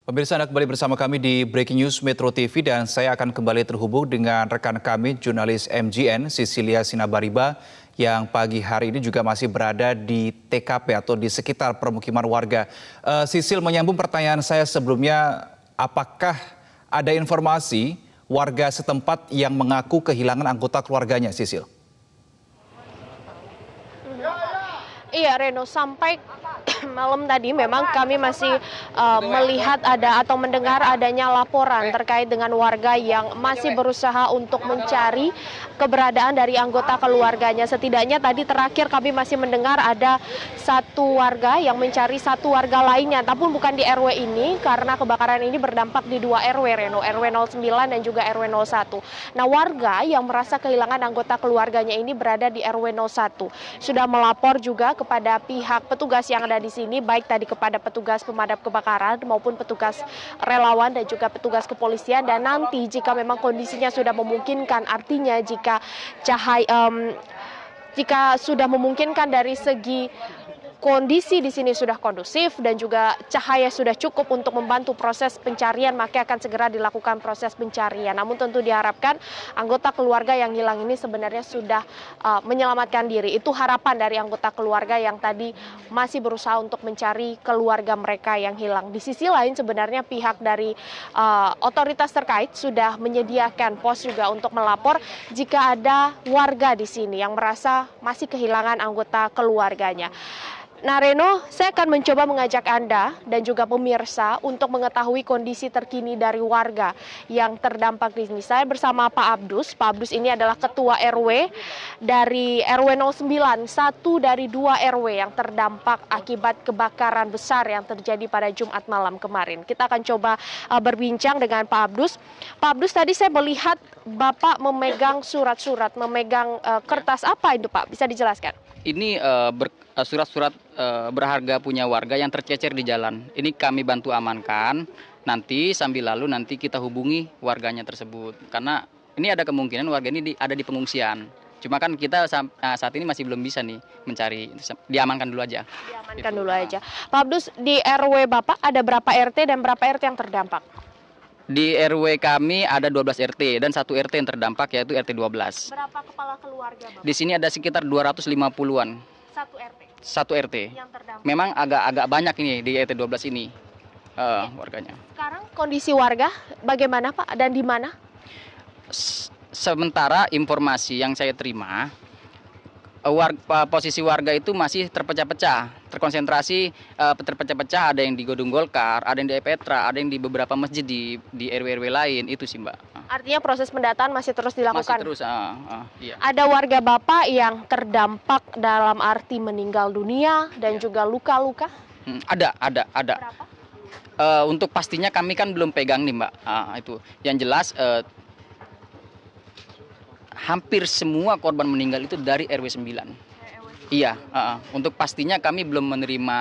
Pemirsa, Anda kembali bersama kami di Breaking News Metro TV dan saya akan kembali terhubung dengan rekan kami, jurnalis MGN, Cecilia Sinabariba, yang pagi hari ini juga masih berada di TKP atau di sekitar permukiman warga. Sisil, menyambung pertanyaan saya sebelumnya, apakah ada informasi warga setempat yang mengaku kehilangan anggota keluarganya, Sisil? Iya, Reno, sampai malam tadi memang kami masih melihat ada atau mendengar adanya laporan terkait dengan warga yang masih berusaha untuk mencari keberadaan dari anggota keluarganya. Setidaknya tadi terakhir kami masih mendengar ada satu warga yang mencari satu warga lainnya, tapi bukan di RW ini karena kebakaran ini berdampak di dua RW, Reno, RW 09 dan juga RW 01. Nah, warga yang merasa kehilangan anggota keluarganya ini berada di RW 01. Sudah melapor juga kepada pihak petugas yang ada di sini, baik tadi kepada petugas pemadam kebakaran maupun petugas relawan dan juga petugas kepolisian. Dan nanti jika memang kondisinya sudah memungkinkan, artinya jika sudah memungkinkan dari segi kondisi di sini sudah kondusif dan juga cahaya sudah cukup untuk membantu proses pencarian, maka akan segera dilakukan proses pencarian. Namun tentu diharapkan anggota keluarga yang hilang ini sebenarnya sudah menyelamatkan diri. Itu harapan dari anggota keluarga yang tadi masih berusaha untuk mencari keluarga mereka yang hilang. Di sisi lain sebenarnya pihak dari otoritas terkait sudah menyediakan pos juga untuk melapor jika ada warga di sini yang merasa masih kehilangan anggota keluarganya. Nah, Reno, saya akan mencoba mengajak Anda dan juga pemirsa untuk mengetahui kondisi terkini dari warga yang terdampak di sini. Saya bersama Pak Abdus. Pak Abdus ini adalah Ketua RW dari RW 09, satu dari dua RW yang terdampak akibat kebakaran besar yang terjadi pada Jumat malam kemarin. Kita akan coba berbincang dengan Pak Abdus. Pak Abdus, tadi saya melihat Bapak memegang surat-surat, memegang kertas apa itu, Pak? Bisa dijelaskan? Ini surat-surat berharga punya warga yang tercecer di jalan. Ini kami bantu amankan. Nanti sambil lalu nanti kita hubungi warganya tersebut. Karena ini ada kemungkinan warga ini ada di pengungsian. Cuma kan kita saat ini masih belum bisa nih mencari. Diamankan dulu aja. Diamankan dulu aja. Pak Abdus, di RW Bapak ada berapa RT dan berapa RT yang terdampak? Di RW kami ada 12 RT dan satu RT yang terdampak yaitu RT 12. Berapa kepala keluarga, Bapak? Di sini ada sekitar 250-an. Satu RT. Satu RT. Yang terdampak. Memang agak banyak ini di RT 12 ini warganya. Sekarang kondisi warga bagaimana, Pak, dan di mana? Sementara informasi yang saya terima, posisi warga itu masih terpecah-pecah, terkonsentrasi, terpecah-pecah. Ada yang di Gedung Golkar, ada yang di Petra, ada yang di beberapa masjid di RW-RW lain, itu sih, Mbak. Artinya proses pendataan masih terus dilakukan? Masih terus, iya. Ada warga Bapak yang terdampak dalam arti meninggal dunia dan juga luka-luka? Ada. Berapa? Untuk pastinya kami kan belum pegang nih, Mbak. Itu yang jelas hampir semua korban meninggal itu dari RW 9. Iya, untuk pastinya kami belum menerima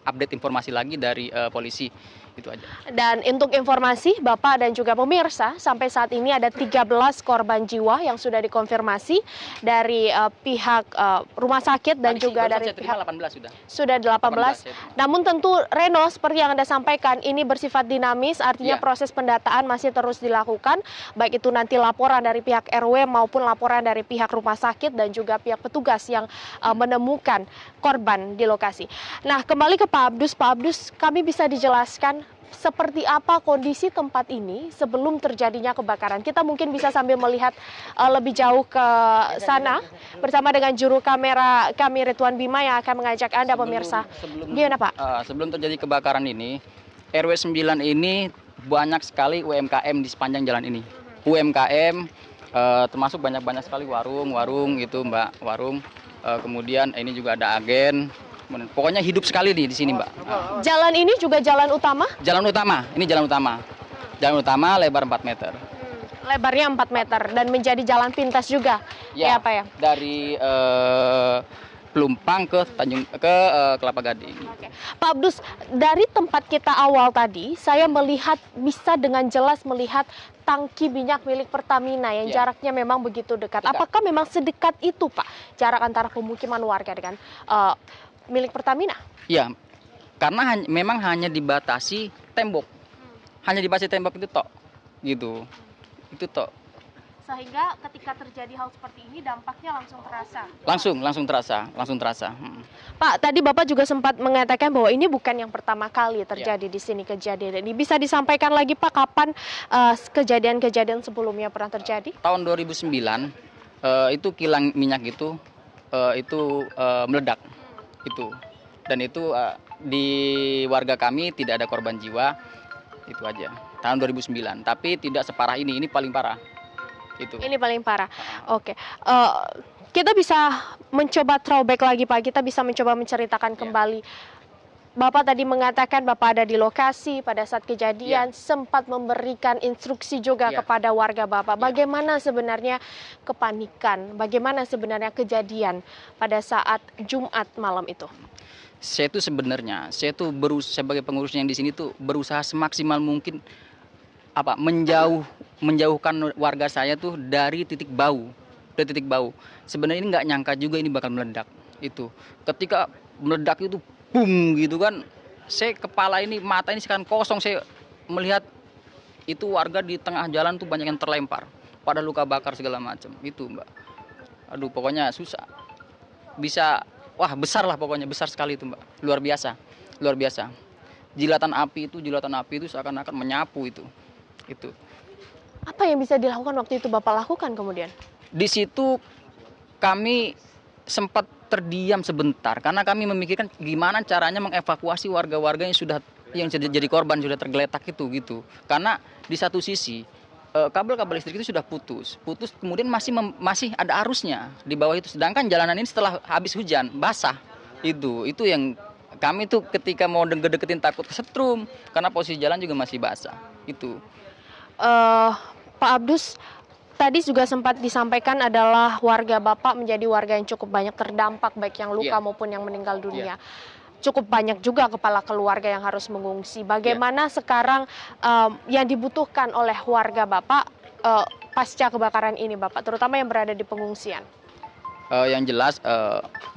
update informasi lagi dari polisi. Itu aja. Dan untuk informasi Bapak dan juga pemirsa, sampai saat ini ada 13 korban jiwa yang sudah dikonfirmasi dari pihak rumah sakit dan juga dari pihak 18 sudah 18. Namun tentu, Reno, seperti yang Anda sampaikan, ini bersifat dinamis, artinya proses pendataan masih terus dilakukan, baik itu nanti laporan dari pihak RW maupun laporan dari pihak rumah sakit dan juga pihak petugas yang menemukan korban di lokasi. Nah, kembali ke Pak Abdus. Pak Abdus, kami bisa dijelaskan seperti apa kondisi tempat ini sebelum terjadinya kebakaran? Kita mungkin bisa sambil melihat lebih jauh ke sana bersama dengan juru kamera kami Ridwan Bima yang akan mengajak Anda pemirsa. Gimana, Pak? Sebelum terjadi kebakaran ini, RW 9 ini banyak sekali UMKM di sepanjang jalan ini. UMKM termasuk banyak sekali warung gitu, Mbak, warung. Kemudian ini juga ada agen. Pokoknya hidup sekali nih di sini, Mbak. Jalan ini juga jalan utama? Jalan utama, ini jalan utama. Jalan utama lebar 4 meter. Lebarnya 4 meter dan menjadi jalan pintas juga. Ya, apa ya? Dari Pelumpang ke Kelapa Gading. Oke. Pak Abdus, dari tempat kita awal tadi, saya bisa dengan jelas melihat tangki minyak milik Pertamina yang jaraknya memang begitu dekat. Apakah memang sedekat itu, Pak, jarak antara pemukiman warga dengan milik Pertamina? Iya, karena memang hanya dibatasi tembok. hanya dibaca tembak itu tok, gitu. Itu tok. Sehingga ketika terjadi hal seperti ini dampaknya langsung terasa. Langsung terasa. Pak, tadi Bapak juga sempat mengatakan bahwa ini bukan yang pertama kali terjadi di sini kejadian ini. Bisa disampaikan lagi Pak kapan kejadian-kejadian sebelumnya pernah terjadi? Tahun 2009 itu kilang minyak itu meledak itu, dan itu di warga kami tidak ada korban jiwa, itu aja tahun 2009. Tapi tidak separah ini paling parah. Itu. Ini paling parah. Oke. Kita bisa mencoba throwback lagi Pak. Kita bisa mencoba menceritakan kembali. Bapak tadi mengatakan Bapak ada di lokasi pada saat kejadian, sempat memberikan instruksi juga kepada warga Bapak. Bagaimana sebenarnya kepanikan? Bagaimana sebenarnya kejadian pada saat Jumat malam itu? Saya sebagai pengurusnya yang di sini tuh berusaha semaksimal mungkin menjauhkan warga saya tuh dari titik bau. Sebenarnya ini nggak nyangka juga ini bakal meledak. Itu ketika meledak itu boom gitu kan, saya kepala ini, mata ini sekarang kosong, saya melihat itu warga di tengah jalan tuh banyak yang terlempar pada luka bakar segala macam itu, Mbak. Aduh, pokoknya susah. Besar lah pokoknya, besar sekali itu, Mbak. Luar biasa. Jilatan api itu seakan-akan menyapu itu. Apa yang bisa dilakukan waktu itu Bapak lakukan kemudian? Di situ kami sempat terdiam sebentar karena kami memikirkan gimana caranya mengevakuasi warga-warga yang jadi korban, sudah tergeletak itu gitu. Karena di satu sisi kabel-kabel listrik itu sudah putus kemudian masih ada arusnya di bawah itu, sedangkan jalanan ini setelah habis hujan basah. Itu yang kami tuh ketika mau deketin takut kesetrum karena posisi jalan juga masih basah itu. Pak Abdus, tadi juga sempat disampaikan adalah warga Bapak menjadi warga yang cukup banyak terdampak, baik yang luka maupun yang meninggal dunia. Cukup banyak juga kepala keluarga yang harus mengungsi. Bagaimana sekarang yang dibutuhkan oleh warga Bapak pasca kebakaran ini Bapak, terutama yang berada di pengungsian? Yang jelas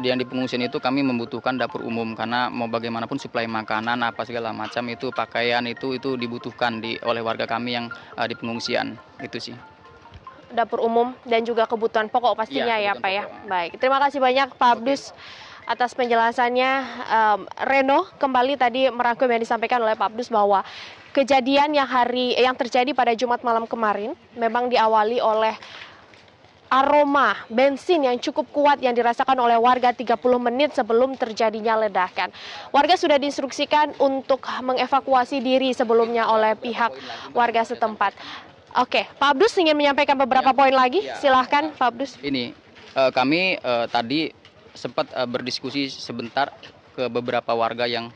yang di pengungsian itu kami membutuhkan dapur umum karena mau bagaimanapun suplai makanan apa segala macam itu, pakaian itu dibutuhkan oleh warga kami yang di pengungsian itu sih. Dapur umum dan juga kebutuhan pokok pastinya ya Pak ya. Baik, terima kasih banyak Pak Abdus atas penjelasannya. Reno, kembali tadi merangkum yang disampaikan oleh Pak Abdus bahwa kejadian yang terjadi pada Jumat malam kemarin memang diawali oleh aroma bensin yang cukup kuat yang dirasakan oleh warga 30 menit sebelum terjadinya ledakan. Warga sudah diinstruksikan untuk mengevakuasi diri sebelumnya oleh pihak warga setempat. Oke, Pak Abdus ingin menyampaikan beberapa poin lagi. Silahkan Pak Abdus. Ini kami tadi sempat berdiskusi sebentar ke beberapa warga yang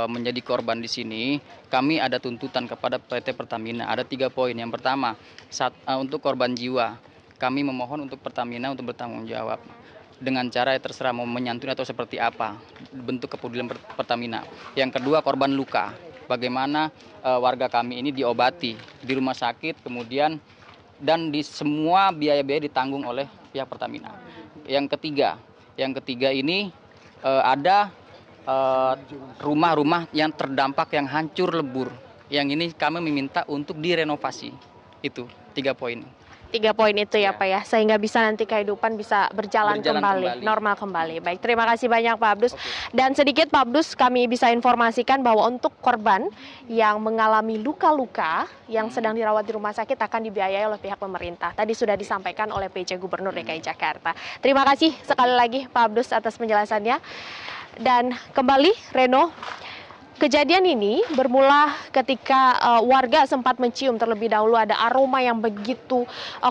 menjadi korban di sini. Kami ada tuntutan kepada PT Pertamina. Ada 3 poin. Yang pertama, untuk korban jiwa, kami memohon untuk Pertamina untuk bertanggung jawab dengan cara terserah mau menyantuni atau seperti apa bentuk kepedulian Pertamina. Yang kedua, korban luka. Bagaimana warga kami ini diobati di rumah sakit, kemudian dan di semua biaya-biaya ditanggung oleh pihak Pertamina. Yang ketiga ini ada rumah-rumah yang terdampak yang hancur lebur. Yang ini kami meminta untuk direnovasi. Itu 3 poin. 3 poin itu ya Pak ya, sehingga bisa nanti kehidupan bisa berjalan kembali, normal kembali. Baik, terima kasih banyak Pak Abdus. Dan sedikit Pak Abdus, kami bisa informasikan bahwa untuk korban yang mengalami luka-luka yang sedang dirawat di rumah sakit akan dibiayai oleh pihak pemerintah. Tadi sudah disampaikan oleh PJ Gubernur DKI Jakarta. Terima kasih sekali lagi Pak Abdus atas penjelasannya. Dan kembali Reno, kejadian ini bermula ketika warga sempat mencium terlebih dahulu ada aroma yang begitu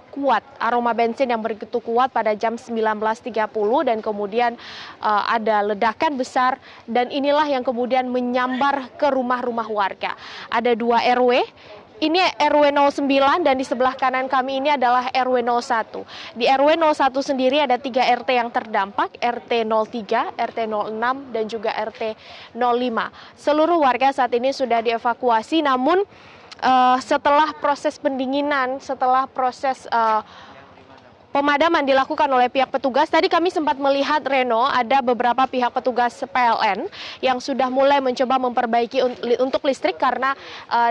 kuat, aroma bensin yang begitu kuat pada jam 19.30 dan kemudian ada ledakan besar dan inilah yang kemudian menyambar ke rumah-rumah warga. Ada 2 RW. Ini RW 09 dan di sebelah kanan kami ini adalah RW 01. Di RW 01 sendiri ada 3 RT yang terdampak, RT 03, RT 06, dan juga RT 05. Seluruh warga saat ini sudah dievakuasi, namun setelah proses pendinginan, setelah proses pemadaman dilakukan oleh pihak petugas. Tadi kami sempat melihat, Reno, ada beberapa pihak petugas PLN yang sudah mulai mencoba memperbaiki untuk listrik karena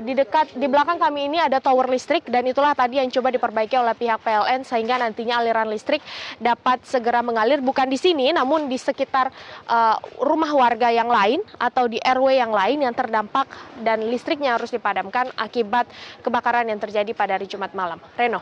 di belakang kami ini ada tower listrik dan itulah tadi yang coba diperbaiki oleh pihak PLN sehingga nantinya aliran listrik dapat segera mengalir bukan di sini namun di sekitar rumah warga yang lain atau di RW yang lain yang terdampak dan listriknya harus dipadamkan akibat kebakaran yang terjadi pada hari Jumat malam. Reno.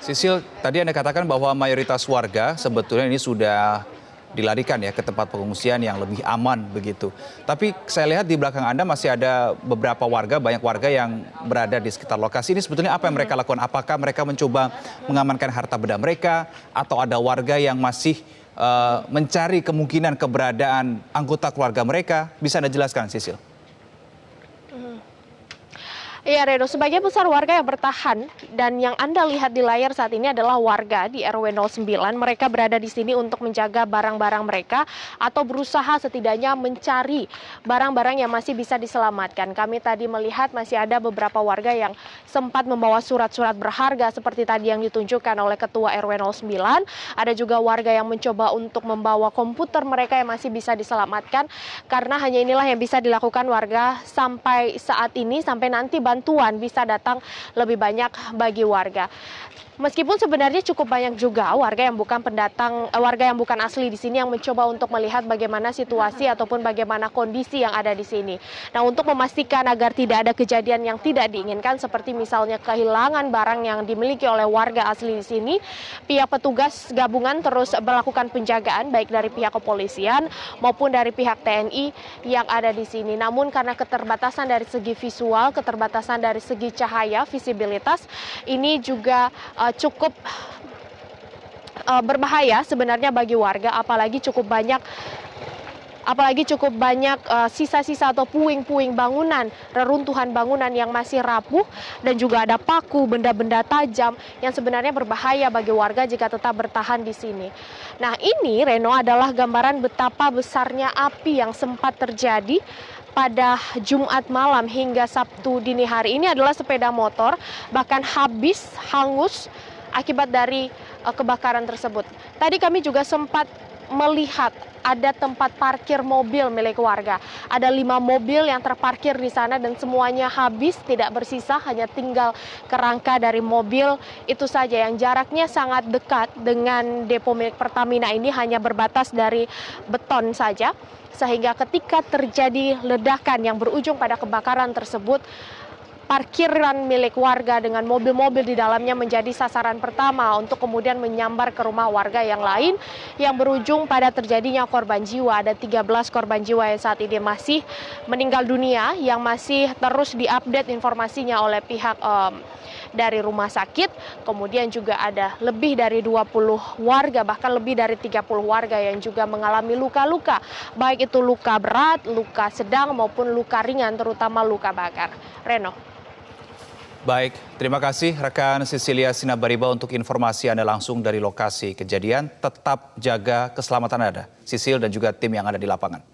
Sisil, tadi Anda katakan bahwa mayoritas warga sebetulnya ini sudah dilarikan ya ke tempat pengungsian yang lebih aman begitu. Tapi saya lihat di belakang Anda masih ada beberapa warga, banyak warga yang berada di sekitar lokasi ini. Sebetulnya apa yang mereka lakukan? Apakah mereka mencoba mengamankan harta benda mereka atau ada warga yang masih mencari kemungkinan keberadaan anggota keluarga mereka? Bisa Anda jelaskan, Sisil? Iya, Reno, sebagian besar warga yang bertahan dan yang Anda lihat di layar saat ini adalah warga di RW 09. Mereka berada di sini untuk menjaga barang-barang mereka atau berusaha setidaknya mencari barang-barang yang masih bisa diselamatkan. Kami tadi melihat masih ada beberapa warga yang sempat membawa surat-surat berharga seperti tadi yang ditunjukkan oleh Ketua RW 09. Ada juga warga yang mencoba untuk membawa komputer mereka yang masih bisa diselamatkan karena hanya inilah yang bisa dilakukan warga sampai saat ini, sampai nanti bantuan bisa datang lebih banyak bagi warga. Meskipun sebenarnya cukup banyak juga warga yang bukan pendatang, warga yang bukan asli di sini yang mencoba untuk melihat bagaimana situasi ataupun bagaimana kondisi yang ada di sini. Nah, untuk memastikan agar tidak ada kejadian yang tidak diinginkan seperti misalnya kehilangan barang yang dimiliki oleh warga asli di sini, pihak petugas gabungan terus melakukan penjagaan baik dari pihak kepolisian maupun dari pihak TNI yang ada di sini. Namun karena keterbatasan dari segi visual, keterbatasan dari segi cahaya, visibilitas, ini juga cukup berbahaya sebenarnya bagi warga, apalagi cukup banyak sisa-sisa atau puing-puing bangunan, reruntuhan bangunan yang masih rapuh dan juga ada paku, benda-benda tajam yang sebenarnya berbahaya bagi warga jika tetap bertahan di sini. Nah, ini Reno adalah gambaran betapa besarnya api yang sempat terjadi pada Jumat malam hingga Sabtu dini hari. Ini adalah sepeda motor bahkan hangus akibat dari kebakaran tersebut. Tadi kami juga sempat melihat ada tempat parkir mobil milik warga. Ada 5 mobil yang terparkir di sana dan semuanya habis, tidak bersisa, hanya tinggal kerangka dari mobil itu saja yang jaraknya sangat dekat dengan depo milik Pertamina ini hanya berbatas dari beton saja. Sehingga ketika terjadi ledakan yang berujung pada kebakaran tersebut, parkiran milik warga dengan mobil-mobil di dalamnya menjadi sasaran pertama untuk kemudian menyambar ke rumah warga yang lain yang berujung pada terjadinya korban jiwa. Ada 13 korban jiwa yang saat ini masih meninggal dunia yang masih terus diupdate informasinya oleh pihak dari rumah sakit. Kemudian juga ada lebih dari 20 warga, bahkan lebih dari 30 warga yang juga mengalami luka-luka, baik itu luka berat, luka sedang maupun luka ringan, terutama luka bakar. Reno. Baik, terima kasih rekan Cecilia Sinabariba untuk informasi Anda langsung dari lokasi kejadian. Tetap jaga keselamatan Anda, Sisil dan juga tim yang ada di lapangan.